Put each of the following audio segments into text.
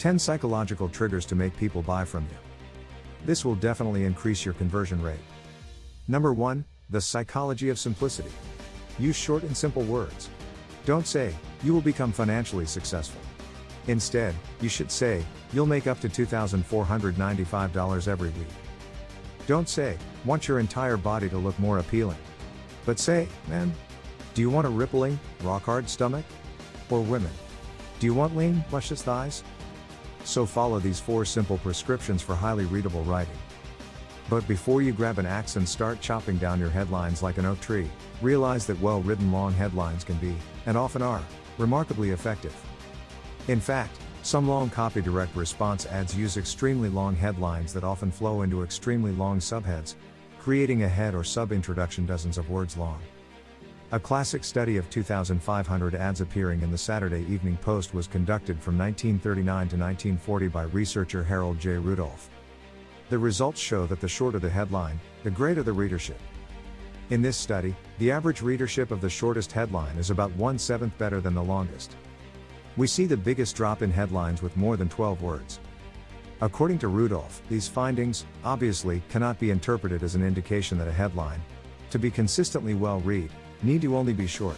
10 psychological triggers to make people buy from you. This will definitely increase your conversion rate. Number 1, the psychology of simplicity. Use short and simple words. Don't say, "You will become financially successful." Instead, you should say, "You'll make up to $2,495 every week." Don't say, "Want your entire body to look more appealing." But say, "Man, do you want a rippling, rock-hard stomach?" Or women, "Do you want lean, luscious thighs?" So follow these 4 simple prescriptions for highly readable writing. But before you grab an axe and start chopping down your headlines like an oak tree, realize that well-written long headlines can be, and often are, remarkably effective. In fact, some long copy direct response ads use extremely long headlines that often flow into extremely long subheads, creating a head or sub-introduction dozens of words long. A classic study of 2,500 ads appearing in the Saturday Evening Post was conducted from 1939 to 1940 by researcher Harold J. Rudolph. The results show that the shorter the headline, the greater the readership. In this study, the average readership of the shortest headline is about 1/7 better than the longest. We see the biggest drop in headlines with more than 12 words. According to Rudolph, these findings, obviously, cannot be interpreted as an indication that a headline, to be consistently well-read, need to only be short.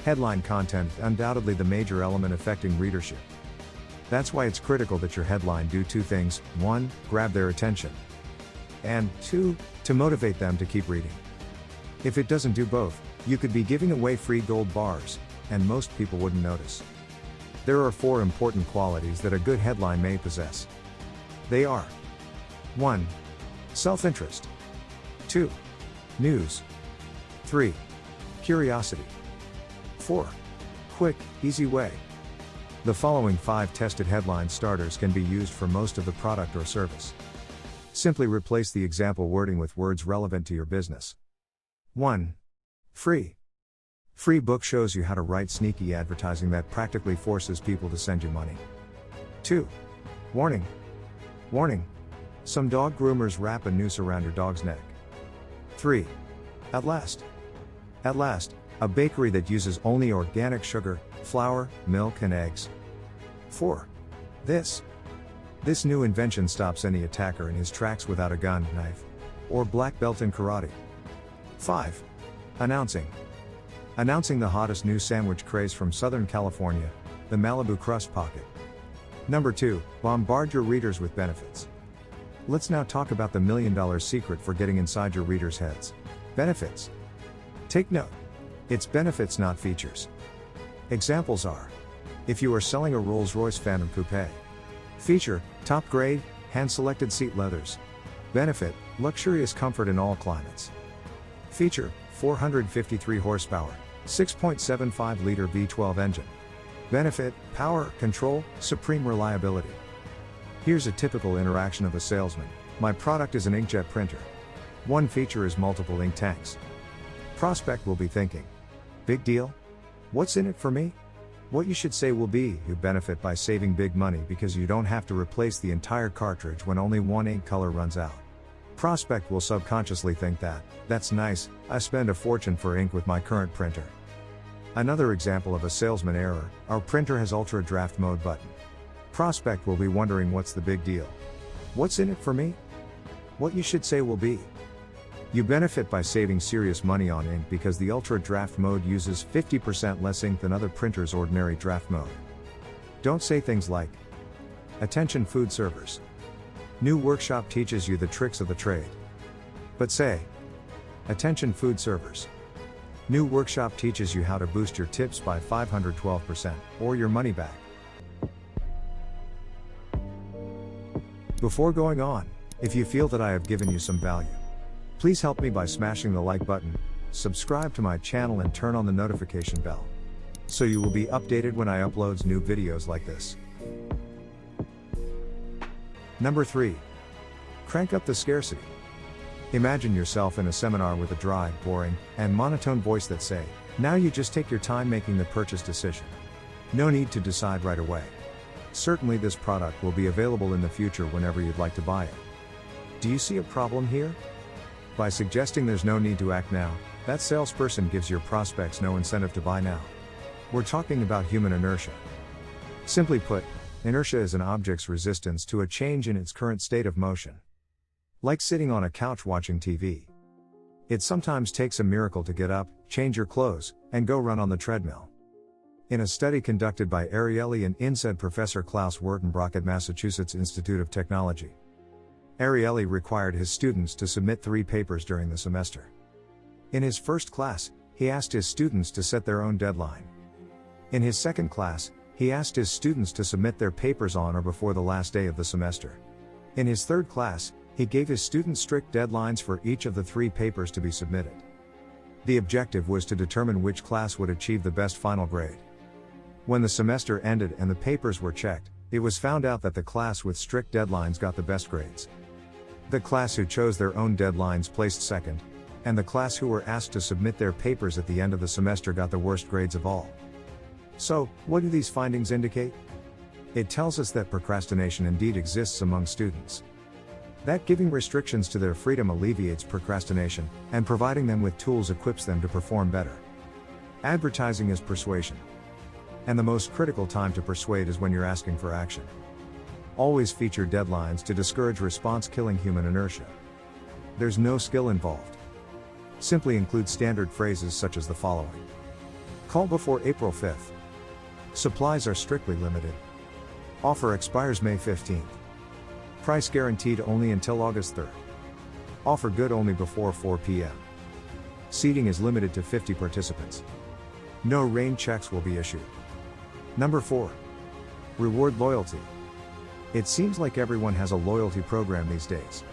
Headline content is undoubtedly the major element affecting readership. That's why it's critical that your headline do 2 things: 1, grab their attention, and 2, to motivate them to keep reading. If it doesn't do both, you could be giving away free gold bars, and most people wouldn't notice. There are 4 important qualities that a good headline may possess. They are: 1. Self-interest. 2. News. 3. Curiosity. 4. Quick, easy way. The following 5 tested headline starters can be used for most of the product or service. Simply replace the example wording with words relevant to your business. 1. Free. Free book shows you how to write sneaky advertising that practically forces people to send you money. 2. Warning. Warning. Some dog groomers wrap a noose around your dog's neck. 3. At last. At last, a bakery that uses only organic sugar, flour, milk and eggs. 4. This. This new invention stops any attacker in his tracks without a gun, knife, or black belt in karate. 5. Announcing. Announcing the hottest new sandwich craze from Southern California, the Malibu Crust Pocket. Number 2, bombard your readers with benefits. Let's now talk about the $1 million secret for getting inside your readers' heads. Benefits. Take note. It's benefits, not features. Examples are: if you are selling a Rolls-Royce Phantom Coupe. Feature, top grade, hand-selected seat leathers. Benefit, luxurious comfort in all climates. Feature, 453 horsepower, 6.75-liter V12 engine. Benefit, power, control, supreme reliability. Here's a typical interaction of a salesman: my product is an inkjet printer. One feature is multiple ink tanks. Prospect will be thinking, big deal? What's in it for me? What you should say will be, you benefit by saving big money because you don't have to replace the entire cartridge when only one ink color runs out. Prospect will subconsciously think that's nice, I spend a fortune for ink with my current printer. Another example of a salesman error: our printer has ultra draft mode button. Prospect will be wondering, what's the big deal? What's in it for me? What you should say will be, you benefit by saving serious money on ink because the ultra draft mode uses 50% less ink than other printers' ordinary draft mode. Don't say things like, attention food servers. New workshop teaches you the tricks of the trade. But say, attention food servers. New workshop teaches you how to boost your tips by 512%, or your money back. Before going on, if you feel that I have given you some value, please help me by smashing the like button, subscribe to my channel and turn on the notification bell, so you will be updated when I upload new videos like this. Number 3. Crank up the scarcity. Imagine yourself in a seminar with a dry, boring, and monotone voice that say, now you just take your time making the purchase decision. No need to decide right away. Certainly this product will be available in the future whenever you'd like to buy it. Do you see a problem here? By suggesting there's no need to act now, that salesperson gives your prospects no incentive to buy now. We're talking about human inertia. Simply put, Inertia is an object's resistance to a change in its current state of motion. Like sitting on a couch watching TV. It sometimes takes a miracle to get up, change your clothes, and go run on the treadmill. In a study conducted by Ariely and INSEAD Professor Klaus Wertenbrock at Massachusetts Institute of Technology, Ariely required his students to submit 3 papers during the semester. In his first class, he asked his students to set their own deadline. In his second class, he asked his students to submit their papers on or before the last day of the semester. In his third class, he gave his students strict deadlines for each of the 3 papers to be submitted. The objective was to determine which class would achieve the best final grade. When the semester ended and the papers were checked, it was found out that the class with strict deadlines got the best grades. The class who chose their own deadlines placed second, and the class who were asked to submit their papers at the end of the semester got the worst grades of all. So, what do these findings indicate? It tells us that procrastination indeed exists among students. That giving restrictions to their freedom alleviates procrastination, and providing them with tools equips them to perform better. Advertising is persuasion. And the most critical time to persuade is when you're asking for action. Always feature deadlines to discourage response, killing human inertia. There's no skill involved. Simply include standard phrases such as the following. Call before April 5th. Supplies are strictly limited. Offer expires May 15th. Price guaranteed only until August 3rd. Offer good only before 4 p.m. Seating is limited to 50 participants. No rain checks will be issued. Number 4. Reward loyalty. It seems like everyone has a loyalty program these days.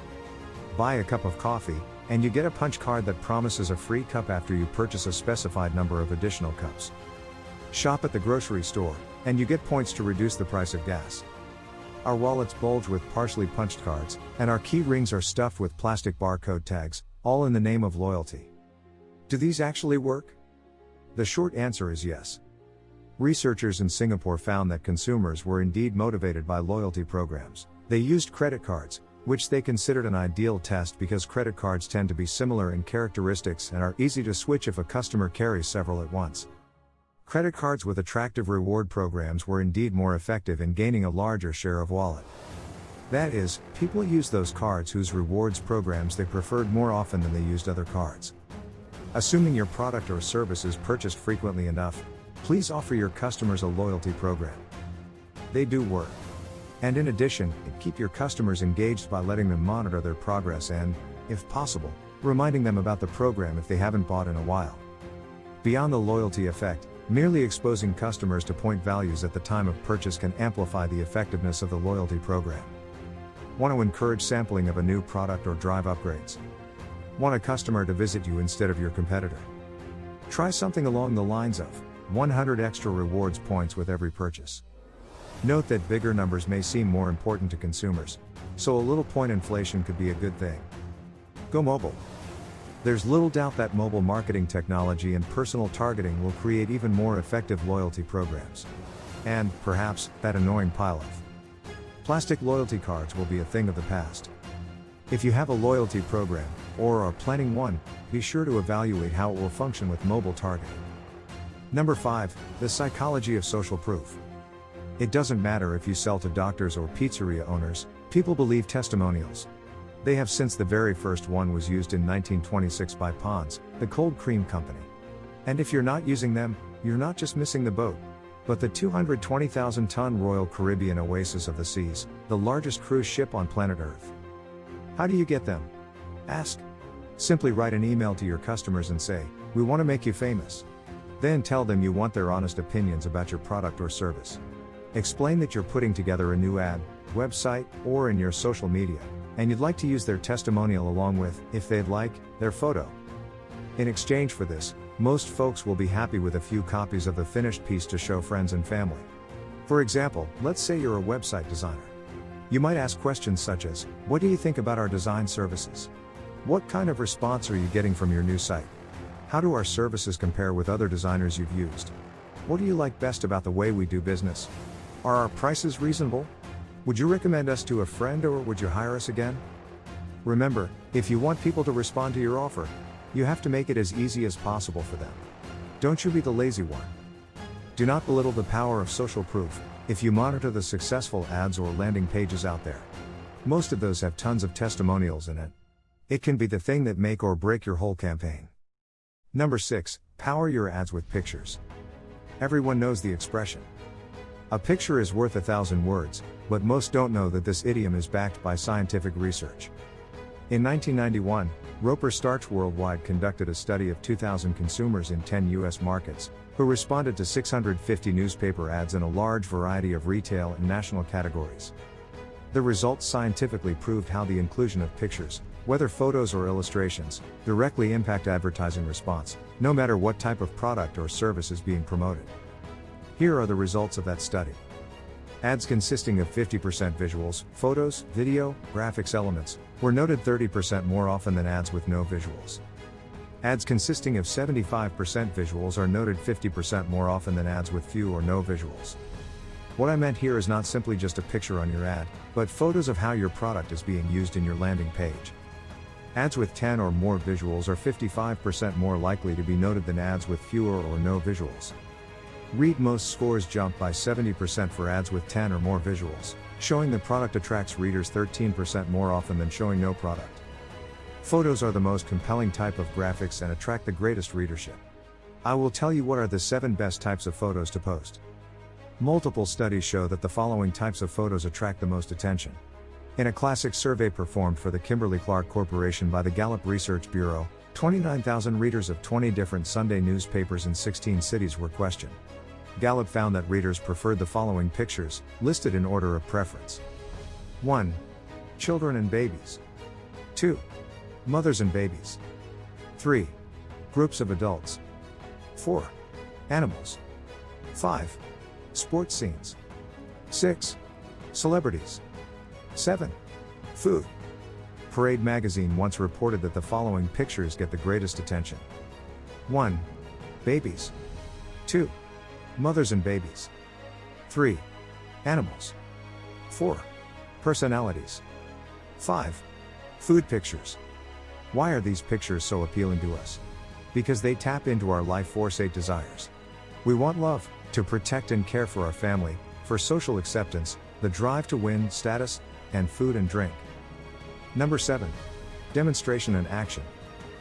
Buy a cup of coffee, and you get a punch card that promises a free cup after you purchase a specified number of additional cups. Shop at the grocery store, and you get points to reduce the price of gas. Our wallets bulge with partially punched cards, and our key rings are stuffed with plastic barcode tags, all in the name of loyalty. Do these actually work? The short answer is yes. Researchers in Singapore found that consumers were indeed motivated by loyalty programs. They used credit cards, which they considered an ideal test because credit cards tend to be similar in characteristics and are easy to switch if a customer carries several at once. Credit cards with attractive reward programs were indeed more effective in gaining a larger share of wallet. That is, people used those cards whose rewards programs they preferred more often than they used other cards. Assuming your product or service is purchased frequently enough, please offer your customers a loyalty program. They do work. And in addition, keep your customers engaged by letting them monitor their progress and, if possible, reminding them about the program if they haven't bought in a while. Beyond the loyalty effect, merely exposing customers to point values at the time of purchase can amplify the effectiveness of the loyalty program. Want to encourage sampling of a new product or drive upgrades? Want a customer to visit you instead of your competitor? Try something along the lines of 100 extra rewards points with every purchase. Note that bigger numbers may seem more important to consumers, so a little point inflation could be a good thing. Go mobile. There's little doubt that mobile marketing technology and personal targeting will create even more effective loyalty programs. And, perhaps, that annoying pile-off. Plastic loyalty cards will be a thing of the past. If you have a loyalty program, or are planning one, be sure to evaluate how it will function with mobile targeting. Number 5, the psychology of social proof. It doesn't matter if you sell to doctors or pizzeria owners, people believe testimonials. They have since the very first one was used in 1926 by Pond's, the cold cream company. And if you're not using them, you're not just missing the boat, but the 220,000-ton Royal Caribbean Oasis of the Seas, the largest cruise ship on planet Earth. How do you get them? Ask. Simply write an email to your customers and say, "We want to make you famous." Then tell them you want their honest opinions about your product or service. Explain that you're putting together a new ad, website, or in your social media, and you'd like to use their testimonial along with, if they'd like, their photo. In exchange for this, most folks will be happy with a few copies of the finished piece to show friends and family. For example, let's say you're a website designer. You might ask questions such as, "What do you think about our design services? What kind of response are you getting from your new site? How do our services compare with other designers you've used? What do you like best about the way we do business? Are our prices reasonable? Would you recommend us to a friend or would you hire us again?" Remember, if you want people to respond to your offer, you have to make it as easy as possible for them. Don't you be the lazy one. Do not belittle the power of social proof, If you monitor the successful ads or landing pages out there, most of those have tons of testimonials in it. It can be the thing that make or break your whole campaign. Number 6, power your ads with pictures. Everyone knows the expression. A picture is worth 1,000 words, but most don't know that this idiom is backed by scientific research. In 1991, Roper Starch Worldwide conducted a study of 2,000 consumers in 10 U.S. markets, who responded to 650 newspaper ads in a large variety of retail and national categories. The results scientifically proved how the inclusion of pictures, whether photos or illustrations, directly impact advertising response, no matter what type of product or service is being promoted. Here are the results of that study. Ads consisting of 50% visuals, photos, video, graphics elements, were noted 30% more often than ads with no visuals. Ads consisting of 75% visuals are noted 50% more often than ads with few or no visuals. What I meant here is not simply just a picture on your ad, but photos of how your product is being used in your landing page. Ads with 10 or more visuals are 55% more likely to be noted than ads with fewer or no visuals. Read most scores jumped by 70% for ads with 10 or more visuals, showing the product attracts readers 13% more often than showing no product. Photos are the most compelling type of graphics and attract the greatest readership. I will tell you what are the 7 best types of photos to post. Multiple studies show that the following types of photos attract the most attention. In a classic survey performed for the Kimberly-Clark Corporation by the Gallup Research Bureau, 29,000 readers of 20 different Sunday newspapers in 16 cities were questioned. Gallup found that readers preferred the following pictures, listed in order of preference. 1. Children and babies. 2. Mothers and babies. 3. Groups of adults. 4. Animals. 5. Sports scenes. 6. Celebrities. 7. Food. Parade magazine once reported that the following pictures get the greatest attention. 1. Babies. 2. Mothers and babies. 3. Animals. 4. Personalities. 5. Food pictures. Why are these pictures so appealing to us? Because they tap into our life force 8 desires. We want love, to protect and care for our family, for social acceptance, the drive to win, status, and food and drink. Number 7. Demonstration and action.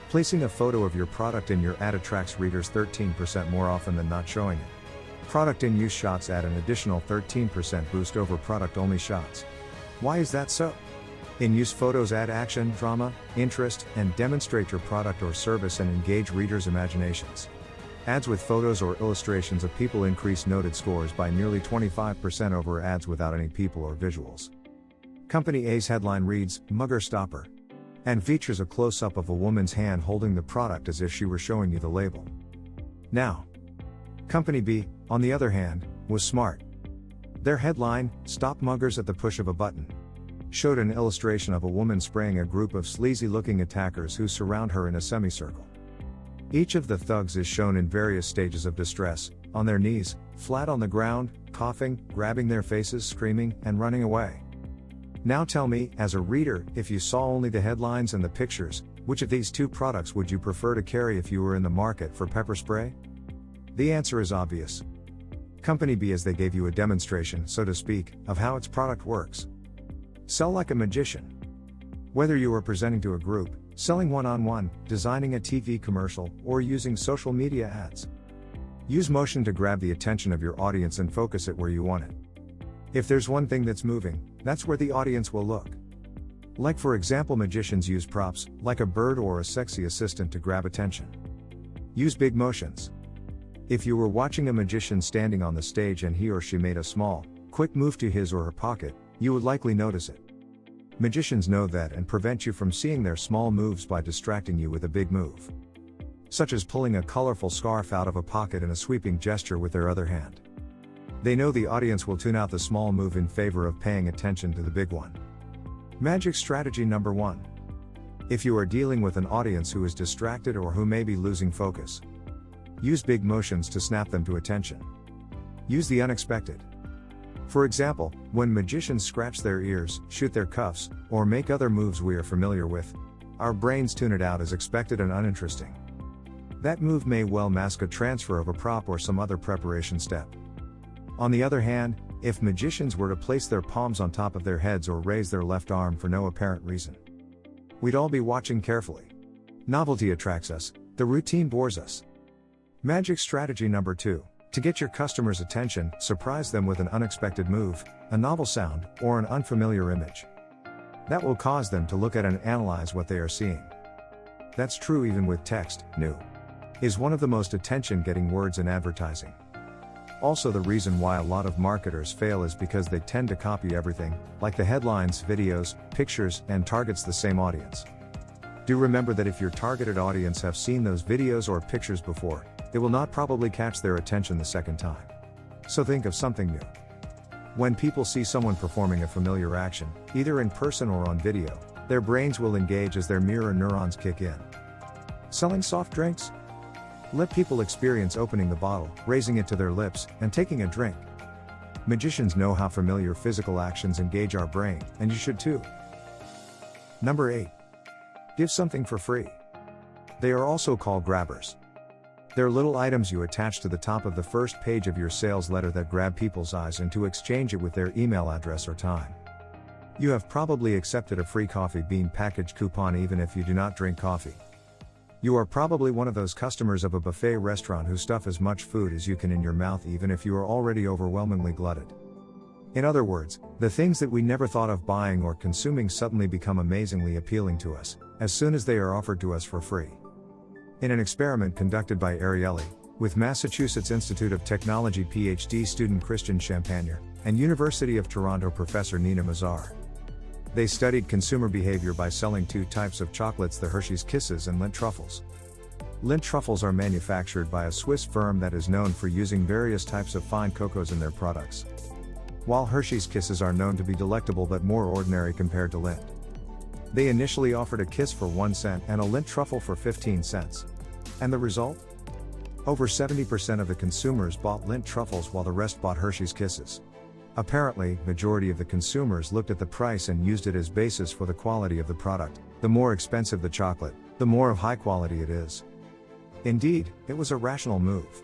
Placing a photo of your product in your ad attracts readers 13% more often than not showing it. Product in use shots add an additional 13% boost over product only shots. Why is that so? In use photos add action, drama, interest, and demonstrate your product or service and engage readers' imaginations. Ads with photos or illustrations of people increase noted scores by nearly 25% over ads without any people or visuals. Company A's headline reads, "Mugger Stopper," and features a close-up of a woman's hand holding the product as if she were showing you the label. Now, Company B, on the other hand, was smart. Their headline, "Stop Muggers at the Push of a Button," showed an illustration of a woman spraying a group of sleazy-looking attackers who surround her in a semicircle. Each of the thugs is shown in various stages of distress, on their knees, flat on the ground, coughing, grabbing their faces, screaming, and running away. Now tell me, as a reader, if you saw only the headlines and the pictures, which of these 2 products would you prefer to carry if you were in the market for pepper spray? The answer is obvious. Company B, as they gave you a demonstration, so to speak, of how its product works. Sell like a magician. Whether you are presenting to a group, selling one-on-one, designing a TV commercial, or using social media ads. Use motion to grab the attention of your audience and focus it where you want it. If there's one thing that's moving, that's where the audience will look. Like for example, magicians use props, like a bird or a sexy assistant, to grab attention. Use big motions. If you were watching a magician standing on the stage and he or she made a small, quick move to his or her pocket, you would likely notice it. Magicians know that and prevent you from seeing their small moves by distracting you with a big move. Such as pulling a colorful scarf out of a pocket in a sweeping gesture with their other hand. They know the audience will tune out the small move in favor of paying attention to the big one. Magic strategy number 1. If you are dealing with an audience who is distracted or who may be losing focus, use big motions to snap them to attention. Use the unexpected. For example, when magicians scratch their ears, shoot their cuffs, or make other moves we are familiar with, our brains tune it out as expected and uninteresting. That move may well mask a transfer of a prop or some other preparation step. On the other hand, if magicians were to place their palms on top of their heads or raise their left arm for no apparent reason. We'd all be watching carefully. Novelty attracts us, the routine bores us. Magic strategy number 2. To get your customers' attention, surprise them with an unexpected move, a novel sound, or an unfamiliar image. That will cause them to look at and analyze what they are seeing. That's true even with text. New is one of the most attention-getting words in advertising. Also, the reason why a lot of marketers fail is because they tend to copy everything, like the headlines, videos, pictures, and targets the same audience. Do remember that if your targeted audience have seen those videos or pictures before, it will not probably catch their attention the second time. So think of something new. When people see someone performing a familiar action, either in person or on video, their brains will engage as their mirror neurons kick in. Selling soft drinks? Let people experience opening the bottle, raising it to their lips, and taking a drink. Magicians know how familiar physical actions engage our brain, and you should too. Number 8. Give something for free. They are also called grabbers. They're little items you attach to the top of the first page of your sales letter that grab people's eyes and to exchange it with their email address or time. You have probably accepted a free coffee bean package coupon even if you do not drink coffee. You are probably one of those customers of a buffet restaurant who stuff as much food as you can in your mouth even if you are already overwhelmingly glutted. In other words, the things that we never thought of buying or consuming suddenly become amazingly appealing to us, as soon as they are offered to us for free. In an experiment conducted by Ariely, with Massachusetts Institute of Technology PhD student Christian Champagne, and University of Toronto professor Nina Mazar, they studied consumer behavior by selling 2 types of chocolates, the Hershey's Kisses and Lindt Truffles. Lindt Truffles are manufactured by a Swiss firm that is known for using various types of fine cocos in their products, while Hershey's Kisses are known to be delectable but more ordinary compared to Lindt. They initially offered a kiss for 1 cent and a Lindt truffle for 15 cents. And the result? Over 70% of the consumers bought Lindt Truffles while the rest bought Hershey's Kisses. Apparently, majority of the consumers looked at the price and used it as basis for the quality of the product. The more expensive the chocolate, the more of high quality it is. Indeed, it was a rational move.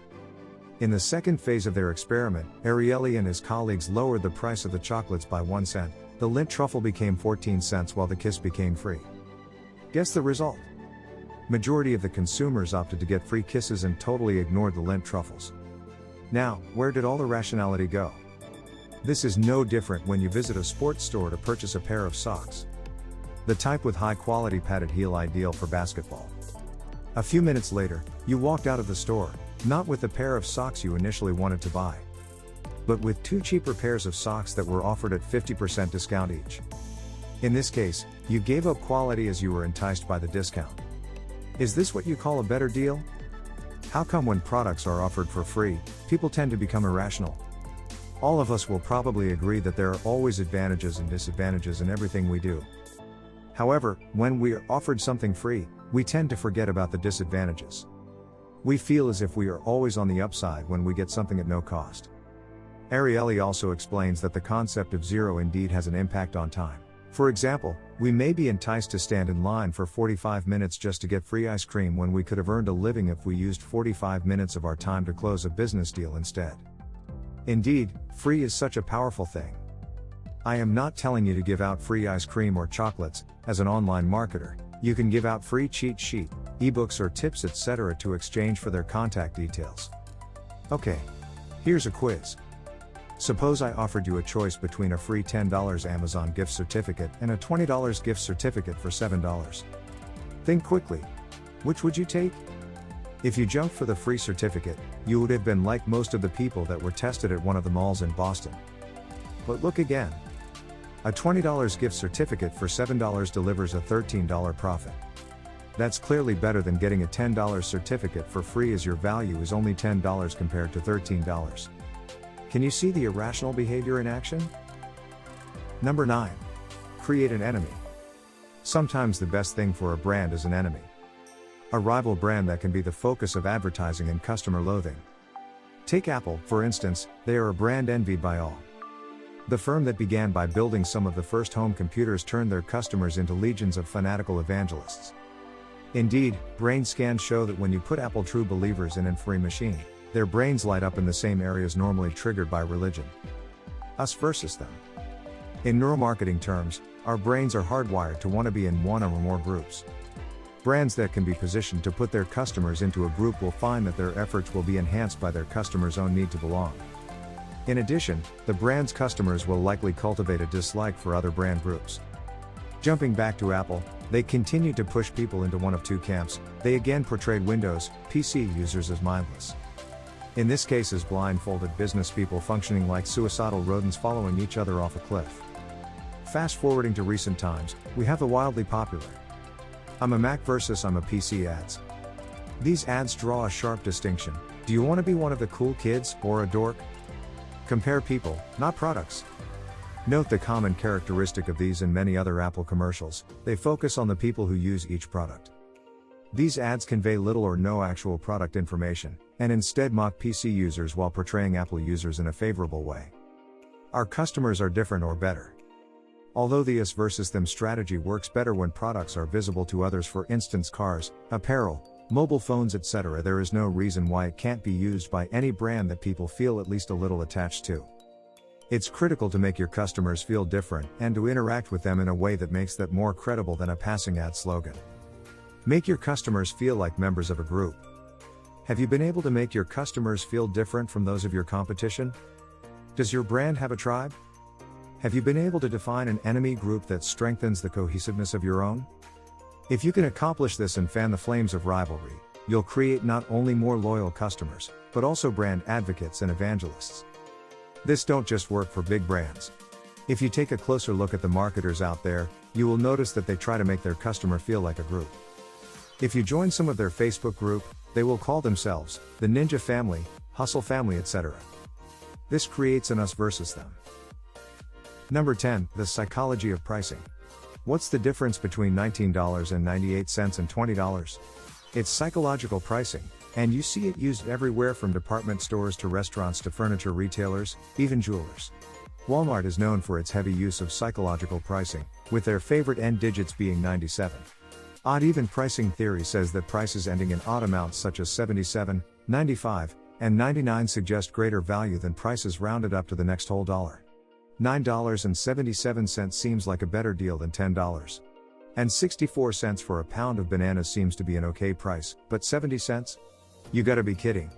In the second phase of their experiment, Ariely and his colleagues lowered the price of the chocolates by 1 cent. The Lindt Truffle became 14 cents while the kiss became free. Guess the result? Majority of the consumers opted to get free kisses and totally ignored the Lindt Truffles. Now, where did all the rationality go? This is no different when you visit a sports store to purchase a pair of socks. The type with high quality padded heel, ideal for basketball. A few minutes later, you walked out of the store, not with the pair of socks you initially wanted to buy, but with 2 cheaper pairs of socks that were offered at 50% discount each. In this case, you gave up quality as you were enticed by the discount. Is this what you call a better deal? How come when products are offered for free, people tend to become irrational? All of us will probably agree that there are always advantages and disadvantages in everything we do. However, when we are offered something free, we tend to forget about the disadvantages. We feel as if we are always on the upside when we get something at no cost. Ariely also explains that the concept of zero indeed has an impact on time. For example, we may be enticed to stand in line for 45 minutes just to get free ice cream when we could have earned a living if we used 45 minutes of our time to close a business deal instead. Indeed, free is such a powerful thing. I am not telling you to give out free ice cream or chocolates. As an online marketer, you can give out free cheat sheet, ebooks or tips etc. to exchange for their contact details. Okay. Here's a quiz. Suppose I offered you a choice between a free $10 Amazon gift certificate and a $20 gift certificate for $7. Think quickly. Which would you take? If you jumped for the free certificate, you would have been like most of the people that were tested at one of the malls in Boston. But look again. A $20 gift certificate for $7 delivers a $13 profit. That's clearly better than getting a $10 certificate for free, as your value is only $10 compared to $13. Can you see the irrational behavior in action? Number 9. Create an enemy. Sometimes the best thing for a brand is an enemy. A rival brand that can be the focus of advertising and customer loathing. Take Apple, for instance. They are a brand envied by all. The firm that began by building some of the first home computers turned their customers into legions of fanatical evangelists. Indeed, brain scans show that when you put Apple true believers in a free machine, their brains light up in the same areas normally triggered by religion. Us versus them. In neuromarketing terms, our brains are hardwired to want to be in one or more groups. Brands that can be positioned to put their customers into a group will find that their efforts will be enhanced by their customers' own need to belong. In addition, the brand's customers will likely cultivate a dislike for other brand groups. Jumping back to Apple, they continued to push people into one of two camps. They again portrayed Windows, PC users as mindless. In this case as blindfolded business people functioning like suicidal rodents following each other off a cliff. Fast forwarding to recent times, we have the wildly popular I'm a Mac versus I'm a PC ads. These ads draw a sharp distinction. Do you want to be one of the cool kids, or a dork? Compare people, not products. Note the common characteristic of these and many other Apple commercials: they focus on the people who use each product. These ads convey little or no actual product information, and instead mock PC users while portraying Apple users in a favorable way. Our customers are different or better. Although the us versus them strategy works better when products are visible to others, for instance cars, apparel, mobile phones, etc., there is no reason why it can't be used by any brand that people feel at least a little attached to. It's critical to make your customers feel different and to interact with them in a way that makes that more credible than a passing ad slogan. Make your customers feel like members of a group. Have you been able to make your customers feel different from those of your competition? Does your brand have a tribe? Have you been able to define an enemy group that strengthens the cohesiveness of your own? If you can accomplish this and fan the flames of rivalry, you'll create not only more loyal customers, but also brand advocates and evangelists. This don't just work for big brands. If you take a closer look at the marketers out there, you will notice that they try to make their customer feel like a group. If you join some of their Facebook group, they will call themselves the Ninja Family, Hustle Family, etc. This creates an us versus them. Number 10, the psychology of pricing. What's the difference between $19.98 and $20? It's psychological pricing, and you see it used everywhere from department stores to restaurants to furniture retailers, even jewelers. Walmart is known for its heavy use of psychological pricing, with their favorite end digits being 97. Odd-even pricing theory says that prices ending in odd amounts such as 77, 95, and 99 suggest greater value than prices rounded up to the next whole dollar. $9.77 seems like a better deal than $10. And 64 cents for a pound of bananas seems to be an okay price, but 70 cents? You gotta be kidding.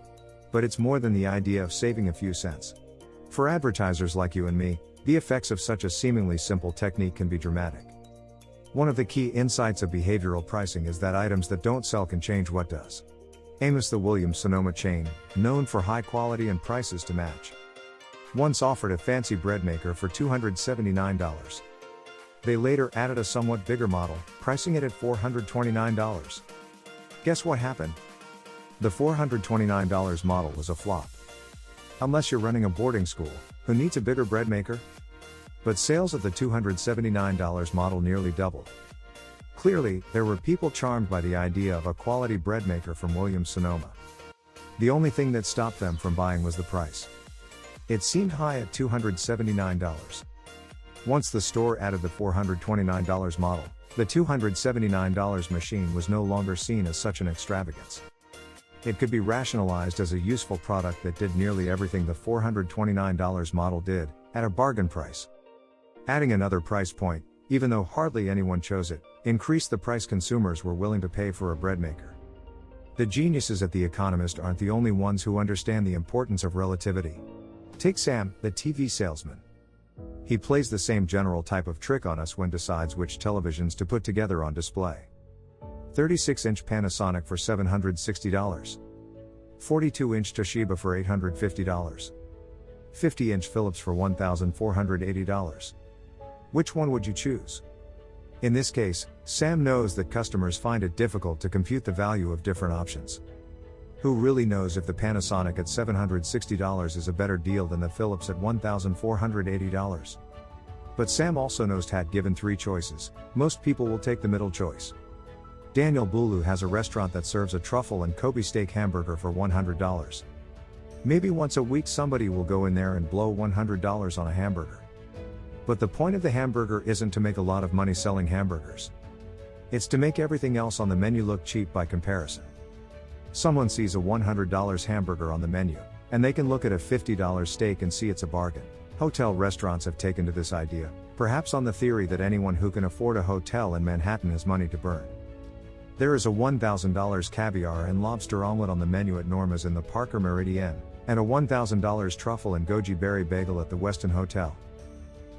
But it's more than the idea of saving a few cents. For advertisers like you and me, the effects of such a seemingly simple technique can be dramatic. One of the key insights of behavioral pricing is that items that don't sell can change what does. Amos, the Williams-Sonoma chain, known for high quality and prices to match, once offered a fancy bread maker for $279. They later added a somewhat bigger model, pricing it at $429. Guess what happened? The $429 model was a flop. Unless you're running a boarding school, who needs a bigger bread maker? But sales of the $279 model nearly doubled. Clearly, there were people charmed by the idea of a quality bread maker from Williams-Sonoma. The only thing that stopped them from buying was the price. It seemed high at $279. Once the store added the $429 model, the $279 machine was no longer seen as such an extravagance. It could be rationalized as a useful product that did nearly everything the $429 model did, at a bargain price. Adding another price point, even though hardly anyone chose it, increased the price consumers were willing to pay for a bread maker. The geniuses at The Economist aren't the only ones who understand the importance of relativity. Take Sam, the TV salesman. He plays the same general type of trick on us when decides which televisions to put together on display. 36-inch Panasonic for $760. 42-inch Toshiba for $850. 50-inch Philips for $1,480. Which one would you choose? In this case, Sam knows that customers find it difficult to compute the value of different options. Who really knows if the Panasonic at $760 is a better deal than the Philips at $1,480? But Sam also knows that given three choices, most people will take the middle choice. Daniel Boulou has a restaurant that serves a truffle and Kobe steak hamburger for $100. Maybe once a week somebody will go in there and blow $100 on a hamburger. But the point of the hamburger isn't to make a lot of money selling hamburgers. It's to make everything else on the menu look cheap by comparison. Someone sees a $100 hamburger on the menu, and they can look at a $50 steak and see it's a bargain. Hotel restaurants have taken to this idea, perhaps on the theory that anyone who can afford a hotel in Manhattan has money to burn. There is a $1,000 caviar and lobster omelet on the menu at Norma's in the Parker Meridien, and a $1,000 truffle and goji berry bagel at the Westin Hotel.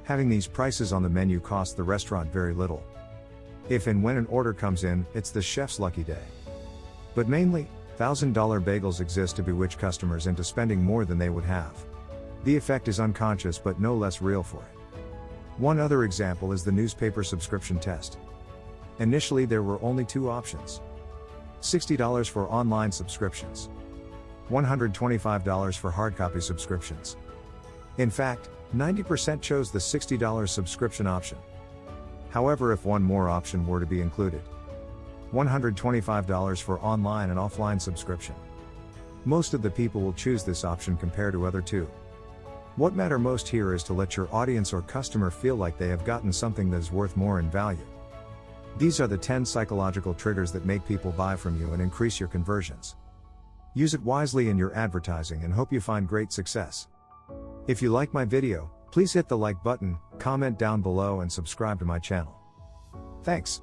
Having these prices on the menu costs the restaurant very little. If and when an order comes in, it's the chef's lucky day. But mainly, $1,000 bagels exist to bewitch customers into spending more than they would have. The effect is unconscious but no less real for it. One other example is the newspaper subscription test. Initially there were only two options. $60 for online subscriptions. $125 for hardcopy subscriptions. In fact, 90% chose the $60 subscription option. However, if one more option were to be included, $125 for online and offline subscription. Most of the people will choose this option compared to other two. What matter most here is to let your audience or customer feel like they have gotten something that is worth more in value. These are the 10 psychological triggers that make people buy from you and increase your conversions. Use it wisely in your advertising and hope you find great success. If you like my video, please hit the like button, comment down below and subscribe to my channel. Thanks.